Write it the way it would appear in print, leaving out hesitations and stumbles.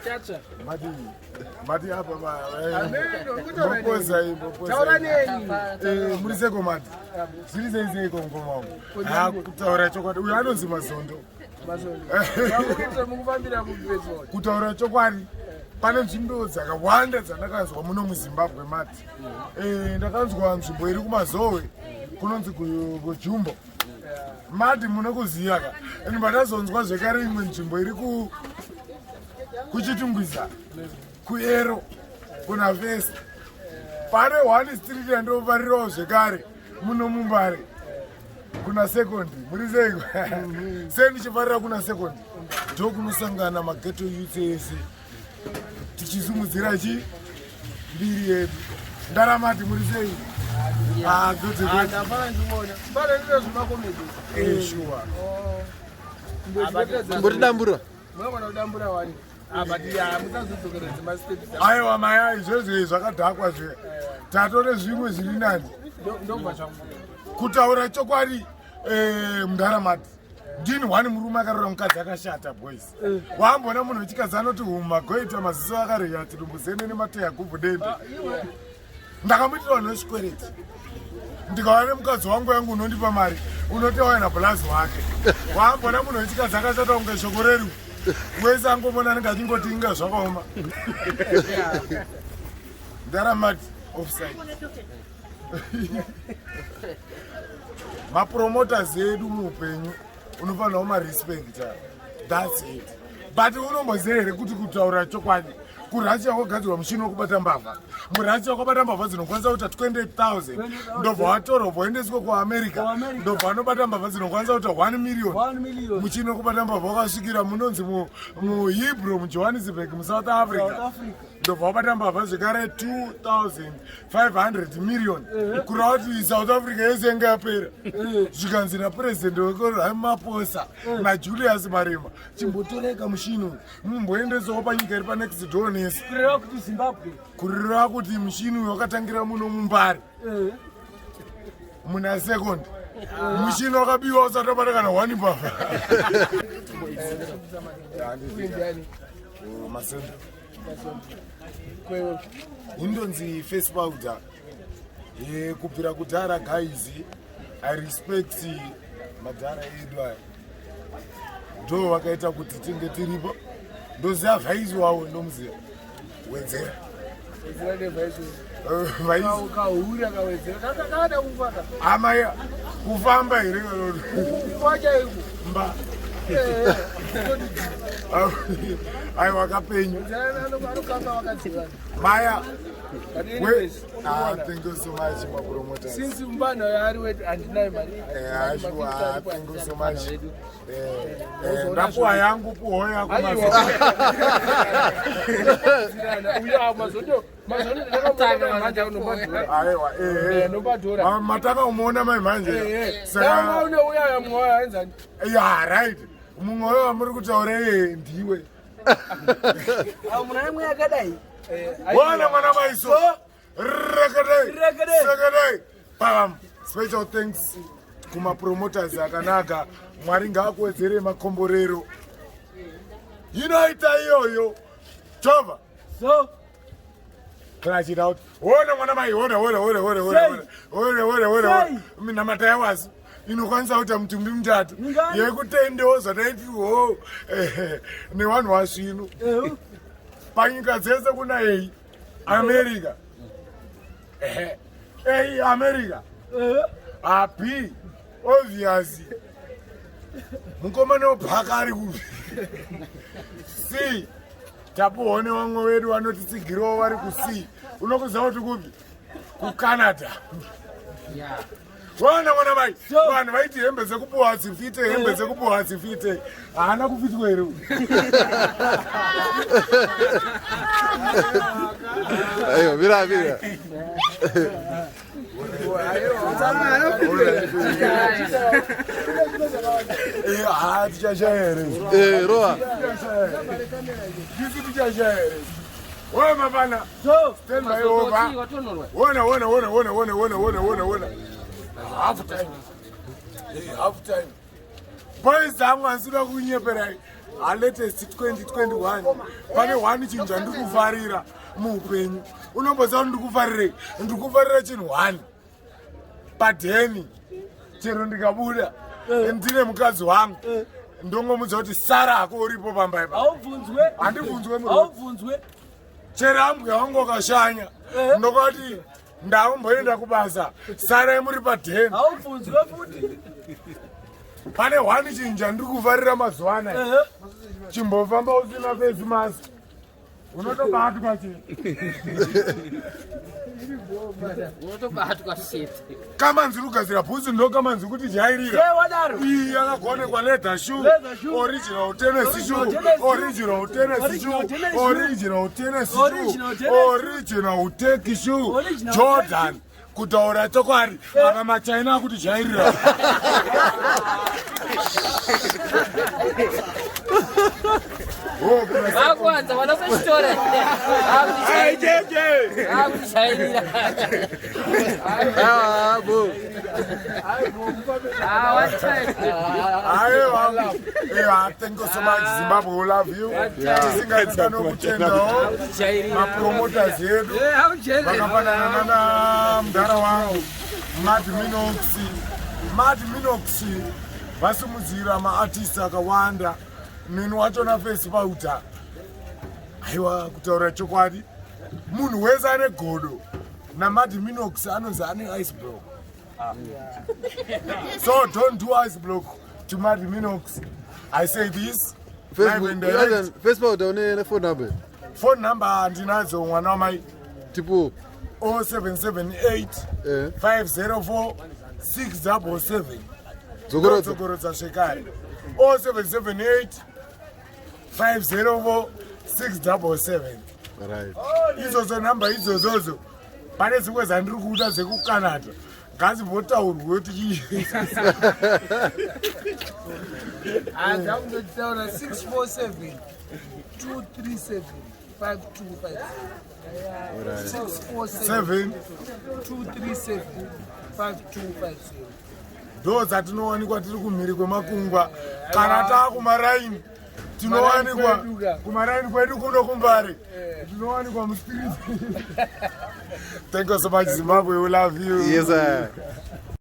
Chacha. Madi hapa mpoza muriseko madi zvirizeizeiko ngoma kutaura chokwadi uyo anonzi Mazondo kutaura chokwadi pane nzvimbo dzakawanda dzandakanzwa muno muZimbabwe mati ndakanzwa nzvimbo iri kumazowe kunonzi kujumbo mati muno kuziya ka ndazonzwa zvekare imwe nzvimbo iri kuchitungwiza kuero kuna vesi pane 1 street yandovarirawo zvekare muno mumbare kuna sekondi muri seiko sei ndichifarira kuna sekondi ndo kunosangana maghetto youth ese tichisimudzira mbiri yedu ndaramati muri sei aiwa maya izvozvo zvakadhakwa zve tatore zvimwe zviri nani kutaura chokwadi mundaramati ndini wani murume akarora mukadzi akashata boys wambona munhu wechikadzi anoti magoita maziso akareya tidumbuzene nemateya gubhudende ndakamuitira vanhu vechikwereti ndikaona nemukadzi wangu yangu unondipa mari unotewa na bulazi wake wambona munhu wechikadzi akashata kunge shoko reru wese angomona nenge achingoti inga zvakaoma ndaramati offside mapromoters edu muupenyu unofanira kumarespecta thats it but unomboziva here kuti kutaura chokwadi kurussia kwagadzirwa muchini wokubata mbavha murussia wakabata mbavha dzinokwanisa kuita 28,000 ndobva watorwa bvoendeswa kuamerica ndobva vanobata mbavha dzinokwanisa kuita 1 million muchini wokubata mbavha wakasvikira munonzi muhebrew mujohannesburg musouth africa ndobva wabata mbavha zvekare 2,500 million kureva kuti south africa yese yenge yapera zvikanzi napurezidendi wekemaposa najulius marema chimbotoreka muchini mumboendesawo panyika iri panext door nesi kureva kuti muchini uyu wakatangira muno mumbare muna sekondi muchini wakabiwa usati wabata kana 1 mbavha Mazondo indonzi face powder kubvira kudhara guys I respect madhara edu aya ndo vakaita kuti tinge tiripo ndoziva vhaisi wavo ndomuziva Wedzera amaya kufamba here mba aiwa kapenyu maya thank you so much mapromoters since mbano yari wetu andinayo mari thank you so much ndapuwa yangu kuhoya aiwa mataka umuona mai manje yeah right mumwoyo wamuri kutaura ndiwe wana mwana maiso rekadei pam special thanks kumapromoters akanaka mwari ngaakuwedzere makomborero inoita iyoyo chova clash it out ona mwana mai ona minamata yawazi inokwanisa kuita mutumbi mutatu yekutendewo zvataitiwo nevanhu vasvino panyika dzese kuna ei america america api obviously mukomana wobhaka ari kupi si tapuone vamwe vedu vanotitsigirawo vari kusi unokuziva kuti kupi kucanada wana mwana mai vanhu vaiti hembe dzekupuwa dzifite haana kupitwa here aiwa mira tichashaya here roa isi tichashaya here oye mapana stand by over wona half time boys zangu ansida kunyeperai latest 2021 pane 1 chinhu chandikufarira muupenyu. Unomboziva kuti ndikufarirei? Ndikufarira chinhu 1 padheni. Chero ndikabuda ndine mukadzi wangu ndongomudza kuti Sara hako uripo pamba ipa. Handibvunzwe murume. Chero ambwa wangu wakashanya ndokati ndaumboenda kubasa Sara muri padheni. Pane 1 chinhu chandikufarira mazuva anaya. Chimbofamba usina face mask unotobatwa kamanzi kugadzira bhutsi ndokamanzi kuti jairira iyi yakagonekwa leather shoe, original tennis shoe, original tennis shoe, original tennis shoe, original tech shoe, Jordan. Kutaura chokwadi apa machina kuti jairira. Kwanza wanasashitore. Thank you so much, Zimbabwe. We love you. My promoters here. Mdara wangu Minox vasumudzira maartist akawanda. Nini wachona face pauta. Aiwa kutaura chokwadi. Munhu wese ane godo. Na Minox anonzi ane ice block. So don't do ice block to Minox. I say this. Facebook don't phone number. Phone number ndinadzo mwana wamai. Tipo 0778 504 677. Zogoro dzashekari. 0778 504 677. Right. Izozo namba izozozo. Pane zimwe dzandiri kuda dzekuCanada. Ngazivotaurwe kuti Taura 647 237 5250. 647 237 5250. ndo dzatinowanikwa tiri kumhiri kwemakungwa kana taakumaraini tinowanikwa kumaraini kwedu kuno kuMbare tinowanikwa muspirit. Thank you so much, Zimbabwe. We love you. Yes, sir.